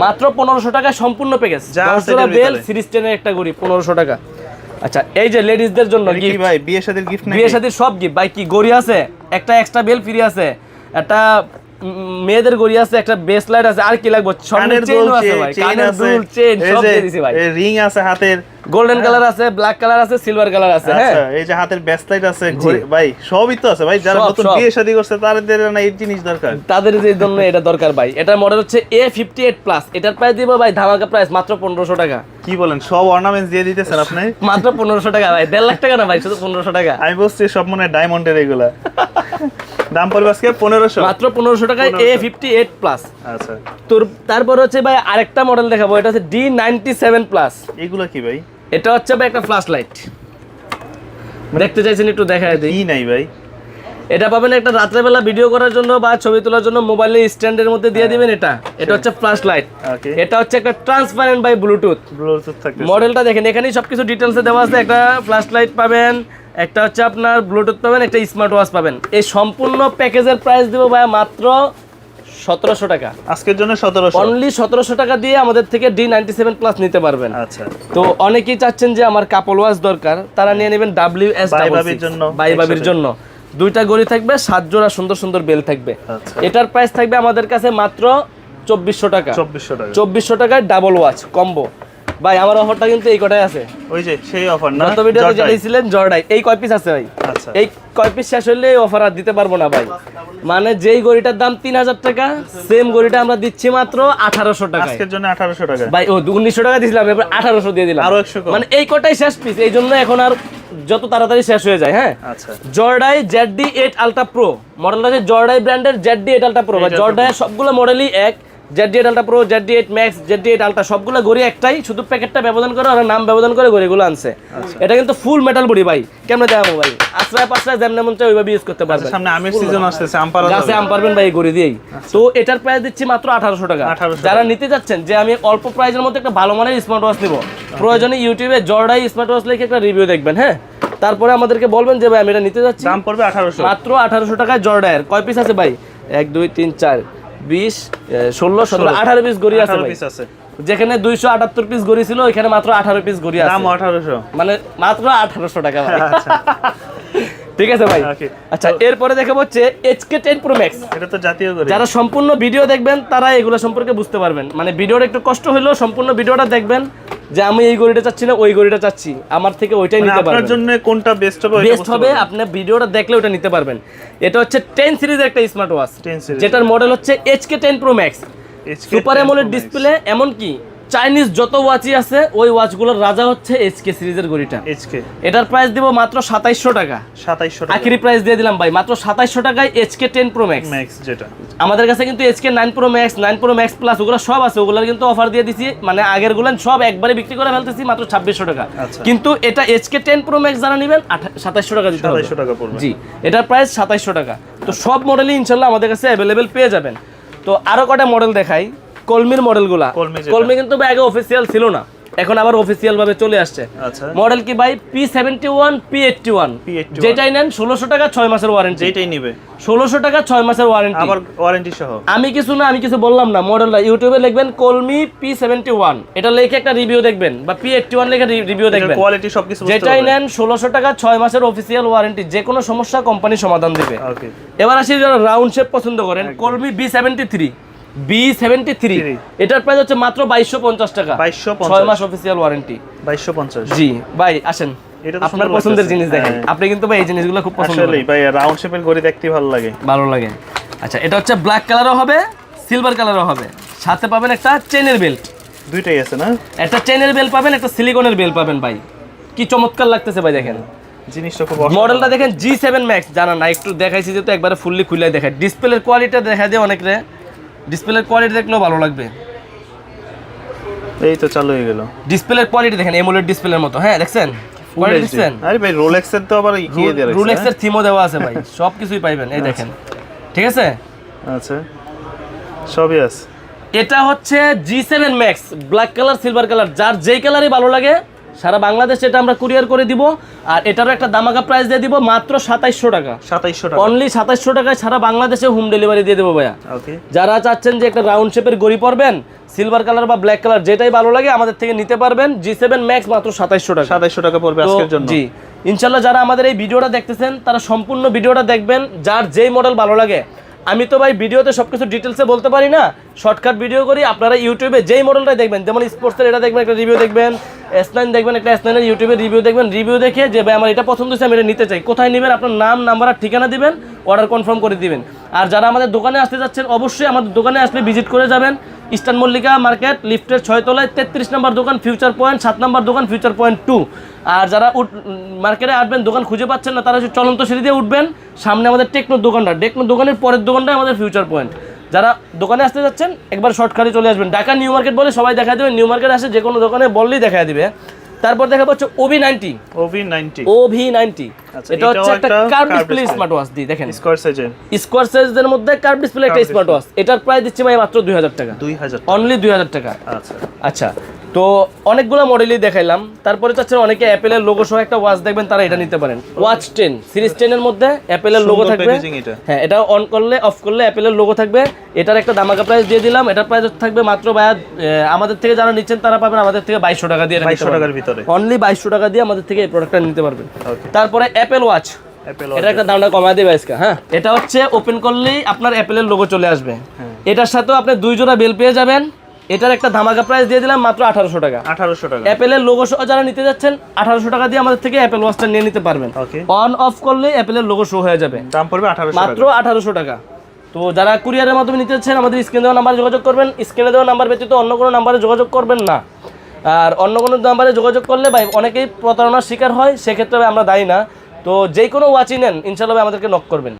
মাত্র 1500 টাকা সম্পূর্ণ প্যাকেজ। 10 জোড়া বেল, সিরিজ 10 এর একটা ঘড়ি, 1500 টাকা। আচ্ছা, এই যে লেডিসদের জন্য গিফট ভাই, বিয়ে শাদীর গিফট, বিয়ে শাদীর সব গিফট ভাই। কি ঘড়ি আছে, একটা এক্সট্রা বেল ফ্রি আছে, একটা মেয়েদের ঘড়ি আছে, একটা ব্রেসলেট আছে, আর কি লাগবে? স্বর্ণের চেইন আছে ভাই, কানের দুল, চেইন সব দিয়ে দিছি ভাই। এই রিং আছে হাতের, গোল্ডেন কালার আছে, ব্ল্যাক কালার আছে, সিলভার কালার আছে। হ্যাঁ, আচ্ছা, এই যে হাতের ব্রেসলেট আছে ভাই, সবই তো আছে ভাই। যারা নতুন বিয়ে শাদী করছে তাদের না এই জিনিস দরকার, তাদের জন্য এটা দরকার ভাই। এটা মডেল হচ্ছে A58 প্লাস। এটার প্রাইস দিব ভাই ধামাকা প্রাইস মাত্র 1500 টাকা। কি বলেন, সব অর্নামেন্টস দিয়ে দিতেছেন আপনি? মাত্র 1500 টাকা ভাই, 1.5 লাখ টাকা না ভাই, শুধু 1500 টাকা। আমি বলছি সব মনে ডায়মন্ডের এগুলা দাম পড়বে আজকে 1500, মাত্র 1500 টাকায় A58 প্লাস। আচ্ছা, তারপর হচ্ছে ভাই আরেকটা মডেল দেখাবো। এটা হচ্ছে D97 প্লাস। এগুলা কি ভাই? এটা হচ্ছে ভাই একটা ফ্ল্যাশ লাইট, দেখতে চাইছেন একটু দেখায় দেই। কি নাই ভাই, এটা পাবেন একটা রাত্রেবেলা ভিডিও করার জন্য বা ছবি তোলার জন্য মোবাইলের স্ট্যান্ডের মধ্যে দিয়ে দিবেন। এটা হচ্ছে ফ্ল্যাশ লাইট, এটা হচ্ছে একটা ট্রান্সপারেন্ট বাই ব্লুটুথ থাকবে। মডেলটা দেখেন, এখানেই সবকিছু ডিটেলসে দেওয়া আছে। একটা ফ্ল্যাশ লাইট পাবেন, একটা হচ্ছে আপনার ব্লুটুথ পাবেন, একটা স্মার্ট ওয়াচ পাবেন। এই সম্পূর্ণ প্যাকেজের প্রাইস দেবো ভাই মাত্র 1700 টাকা। আজকের জন্য 1700, অনলি 1700 টাকা দিয়ে আমাদের থেকে D97 প্লাস নিতে পারবেন। আচ্ছা, তো অনেকেই চাচ্ছেন যে আমার কাপল ওয়াচ দরকার, তারা নিয়ে নেবেন WS বাইবাবির জন্য। দুইটা গড়ি থাকবে, 7 জোড়া সুন্দর সুন্দর বেল থাকবে। এটার প্রাইস থাকবে আমাদের কাছে মাত্র 2400 টাকা। 2400 টাকায় ডাবল ওয়াচ কম্বো। ভাই আমার অফারটা কিন্তু এই কটাই আছে, ওই যে সেই অফার না, গত ভিডিওতে জানিয়েছিলেন জর্ডাই। এই কয় পিস আছে ভাই? আচ্ছা, এই কয় পিস শেষ হলে এই অফার আর দিতে পারবো না ভাই। মানে যেই গড়িটার দাম 3000 টাকা, সেম গড়িটা আমরা দিচ্ছি মাত্র 1800 টাকা। আজকের জন্য 1800 টাকা ভাই। ও 1900 টাকা দিছিলাম, এবার 1800 দিয়ে দিলাম, আরো 100 কম। মানে এই কটাই শেষ পিস, এই জন্য এখন আর যত তাড়াতাড়ি শেষ হয়ে যায়। হ্যাঁ, আচ্ছা, জর্ডাই ZD8 আলট্রা প্রো মডেলটা হচ্ছে জর্ডাই ব্র্যান্ডের ZD8 আলট্রা প্রো। জর্ডাই সবগুলো মডেলই এক, ZD8 ultra pro, ZD8 max, ZD8 ultra সবগুলো গড়ি একটাই, শুধু প্যাকেটটা ব্যবধান করে আর নাম ব্যবধান করে গড়িগুলো আনছে। এটা কিন্তু ফুল মেটাল বডি ভাই। কেমনে দেখাবো ভাই? আশ্রয় পাশ্রয় যেমন মন চাই ওইভাবে ইউজ করতে পারবেন। সামনে আমের সিজন আসছে, আম পারা গাছে আম পারবেন ভাই এই গড়ি দিয়েই। তো এটার প্রাইস দিচ্ছি মাত্র 1800 টাকা। যারা নিতে যাচ্ছেন যে আমি অল্প প্রাইসের মধ্যে একটা ভালো মানের স্মার্ট ওয়াচ নিব, প্রয়োজনে ইউটিউবে জর্ডাই স্মার্ট ওয়াচ লিখে একটা রিভিউ দেখবেন। হ্যাঁ, তারপরে আমাদেরকে বলবেন যে ভাই আমি এটা নিতে যাচ্ছি। দাম পড়বে 1800, মাত্র 1800 টাকায় জর্ডাইয়ের। কয় পিস আছে ভাই? 1 2 3 4 20 16 17 18 পিস গড়ি আছে ভাই। যেখানে 278 পিস গড়ি ছিল, ওইখানে মাত্র 18 পিস গড়ি আছে, দাম 1800, মানে মাত্র 1800 টাকা ভাই। ঠিক আছে ভাই। আচ্ছা, এরপরে দেখাবো হচ্ছে HK10 Pro Max। এটা তো জাতীয় গড়ি। যারা সম্পূর্ণ ভিডিও দেখবেন তারা এগুলো সম্পর্কে বুঝতে পারবেন। মানে ভিডিওটা একটু কষ্ট হলেও সম্পূর্ণ ভিডিওটা দেখবেন যে আমি এই গড়িটা চাচ্ছি না ওই গড়িটা চাচ্ছি, আমার থেকে ওইটাই নিতে পারবেন। আপনার জন্য কোনটা বেস্ট হবে? বেস্ট হবে আপনি ভিডিওটা দেখলে ওটা নিতে পারবেন। এটা হচ্ছে 10 সিরিজের একটা স্মার্ট ওয়াচ, যেটার মডেল হচ্ছে HK10 Pro Max। Super AMOLED display, এমন কি চাইনিজ যত ওয়াচই আছে ওই ওয়াচগুলোর রাজা হচ্ছে HK সিরিজের গড়িটা। এটার প্রাইস দিব মাত্র 2700 টাকা। 2700 টাকা আখেরি প্রাইস দিয়ে দিলাম ভাই, মাত্র 2700 টাকায় HK10 Pro Max। যেটা আমাদের কাছে কিন্তু HK9 Pro Max, 9 Pro Max Plus ওগুলো সব আছে, ওগুলোর কিন্তু অফার দিয়ে দিছি। মানে আগের গুলো সব একবারে বিক্রি করে ফেলতেছি মাত্র 2600 টাকা। কিন্তু এটা HK10 Pro Max যারা নেবেন 2700 টাকা দিতে হবে। 2700 টাকা পড়বে। জি, এটার প্রাইস 2700 টাকা। তো সব মডেলই ইনশাআল্লাহ আমাদের কাছে अवेलेबल পেয়ে যাবেন। তো আরো কয়টা মডেল দেখাই। কলমির মডেলগুলা, কলমি কিন্তু আগে অফিসিয়াল ছিল না, এখন আবার অফিসিয়াল ভাবে চলে আসছে। মডেল কি ভাই? P71 P81, যেটাই নেন 1600 টাকা 6 মাসের ওয়ারেন্টি। যেটাই নেবে 1600 টাকা 6 মাসের ওয়ারেন্টি, আবার ওয়ারেন্টি সহ। আমি কিছু বললাম না। মডেলটা ইউটিউবে লিখবেন কলমি P71, এটা লিখে একটা রিভিউ দেখবেন, বা P81 লিখে রিভিউ দেখবেন। কোয়ালিটি সবকিছু যেটাই নেন 1600 টাকা 6 মাসের অফিসিয়াল ওয়ারেন্টি, যে কোনো সমস্যা কোম্পানি সমাধান দিবে। এবার আসি যারা রাউন্ড শেপ পছন্দ করেন, কলমি B73, এটার প্রাইস হচ্ছে মাত্র 2250 টাকা। 6 মাস অফিসিয়াল ওয়ারেন্টি 2250। জি ভাই, আসেন আপনার পছন্দের জিনিস দেখেন। আপনি কিন্তু ভাই এই জিনিসগুলো খুব পছন্দ করেন। আসলে ভাই রাউন্ড শেপের ঘড়ি দেখতে ভালো লাগে। আচ্ছা, এটা হচ্ছে ব্ল্যাক কালারও হবে, সিলভার কালারও হবে, সাথে পাবেন একটা চেনের বেল্ট। দুইটাই আছে না? একটা চেনের বেল্ট পাবেন, একটা সিলিকনের বেল্ট পাবেন। ভাই কি চমৎকার লাগতেছে ভাই, দেখেন জিনিসটা খুব। মডেলটা দেখেন G7 Max, জানা না একটু দেখাইছি যেহেতু একবারে ফুললি খুলে দেখায়। ডিসপ্লের কোয়ালিটি দেখা দিয়ে অনেক রে, ডিসপ্লের কোয়ালিটি দেখলেও ভালো লাগবে। এই তো চালু হয়ে গেল। ডিসপ্লের কোয়ালিটি দেখেন এমোলেড ডিসপ্লের মতো। হ্যাঁ, দেখছেন কোয়ালিটি দেখছেন? আরে ভাই রোলেক্সের তো আবার কি দিয়ে রাখছে, রোলেক্সের থিমও দেওয়া আছে ভাই, সবকিছুই পাইবেন। এই দেখেন, ঠিক আছে? আচ্ছা, সবই আছে। এটা হচ্ছে G7 Max, black colour, silver colour, যার যেই কালারই ভালো লাগে সারা বাংলাদেশে এটা আমরা কুরিয়ার করে দিব। আর এটারও একটা দামাকা প্রাইস দিয়ে দিব মাত্র 2700 টাকা। 2700 টাকা, অনলি 2700 টাকায় সারা বাংলাদেশে হোম ডেলিভারি দিয়ে দেবো ভাইয়া। যারা চাচ্ছেন যে একটা রাউন্ড শেপের গড়ি পরবেন, সিলভার কালার বা ব্ল্যাক কালার যেটাই ভালো লাগে আমাদের থেকে নিতে পারবেন। G7 Max মাত্র 2700 টাকা। 2700 টাকা পড়বে আজকের জন্য। জি, ইনশাআল্লাহ যারা আমাদের এই ভিডিওটা দেখতেছেন তারা সম্পূর্ণ ভিডিওটা দেখবেন, যার যেই মডেল ভালো লাগে। আমি তো ভাই ভিডিওতে সবকিছু ডিটেলসে বলতে পারি না, শর্টকাট ভিডিও করি। আপনারা ইউটিউবে যেই মডেলটাই দেখবেন, যেমন স্পোর্টসের এটা দেখবেন একটা রিভিউ দেখবেন, S9 দেখবেন একটা S9 এর ইউটিউবে রিভিউ দেখবেন। রিভিউ দেখে যে ভাই আমার এটা পছন্দ হয়েছে, আমি এটা নিতে চাই, কোথায় নেবেন আপনার নাম, নাম্বার আর ঠিকানা দিবেন, অর্ডার কনফার্ম করে দিবেন। আর যারা আমাদের দোকানে আসতে যাচ্ছেন অবশ্যই আমাদের দোকানে আসলে ভিজিট করে যাবেন। ইস্টার্ন মল্লিকা মার্কেট, লিফটের 6 তলায় 33 নম্বর দোকান ফিউচার পয়েন্ট, 7 নম্বর দোকান ফিউচার পয়েন্ট 2। আর যারা মার্কেটে আসবেন দোকান খুঁজে পাচ্ছেন না, তারা চলন্ত সিঁড়ি দিয়ে উঠবেন, সামনে আমাদের টেকনোর দোকানটা, টেকনোর দোকানের পরের দোকানটাই আমাদের ফিউচার পয়েন্ট। যারা দোকানে আসতে যাচ্ছেন একবার শর্টকাটে চলে আসবেন। ঢাকা নিউ মার্কেট বলে সবাই দেখা দেবে, নিউ মার্কেট আসে যে কোনো দোকানে বললেই দেখা দিবে। তারপর দেখাবো হচ্ছে OV90 OV90 OV90 আচ্ছা, এটা হচ্ছে এটাও একটা একটা curve curved display display। Smart watch the দেখেন স্কয়ার সাইজের স্কোয়ার সাইজের মধ্যে কার্ভ ডিসপ্লে একটা Curved স্মার্ট ওয়াচ এটার প্রাইস দিচ্ছি ভাই মাত্র 2000 টাকা 2000 অনলি 2000 টাকা আচ্ছা আচ্ছা তো অনেকগুলো মডেলই দেখাইলাম তারপরে চাচ্ছেন অনেকে অ্যাপেলের লোগো সহ একটা ওয়াচ দেখবেন তারা এটা নিতে পারেন ওয়াচ 10 সিরিজ 10 এর মধ্যে অ্যাপেলের লোগো সুন্দর থাকবে প্যাকেজিং এটা হ্যাঁ এটা অন করলে অফ করলে অ্যাপেলের লোগো থাকবে এটার একটা দামাকা প্রাইস দিয়ে দিলাম এটার প্রাইস থাকবে মাত্র ভাইয়া আমাদের থেকে যারা নিচ্ছেন তারা পাবেন আমাদের থেকে 2200 টাকা দিয়ে 2200 টাকার ভিতরে অনলি 2200 টাকা দিয়ে আমাদের থেকে এই প্রোডাক্টটা নিতে পারবেন ওকে তারপরে অ্যাপেল ওয়াচ অ্যাপেল এটা একটা দামটা কমায় দেবে আজকে হ্যাঁ এটা হচ্ছে ওপেন করলেই আপনার অ্যাপেলের লোগো চলে আসবে এটার সাথেও আপনি 2 জোড়া বেল পেয়ে যাবেন এটার একটা ধামাকা প্রাইস দিয়ে দিলাম মাত্র 1800 টাকা 1800 টাকা অ্যাপেলের লোগো সহ যারা নিতে যাচ্ছেন 1800 টাকা দিয়ে আমাদের থেকে অ্যাপেল ওয়াচটা নিয়ে নিতে পারবেন ওকে অন অফ করলে অ্যাপেলের লোগো শো হয়ে যাবে দাম পড়বে 1800 মাত্র টাকা 1800 টাকা তো যারা কুরিয়ারের মাধ্যমে নিতে চাচ্ছেন আমাদের স্ক্রিনে দেওয়া নাম্বারে যোগাযোগ করবেন স্ক্রিনে দেওয়া নাম্বার ব্যতীত অন্য কোনো নাম্বারে যোগাযোগ করবেন না আর অন্য কোনো নাম্বারে যোগাযোগ করলে ভাই অনেকেই প্রতারণার শিকার হয় সেক্ষেত্রে ভাই আমরা দায়ী না তো যে কোনো ওয়াচই নেন ইনশাআল্লাহ ভাই আমাদেরকে নক করবেন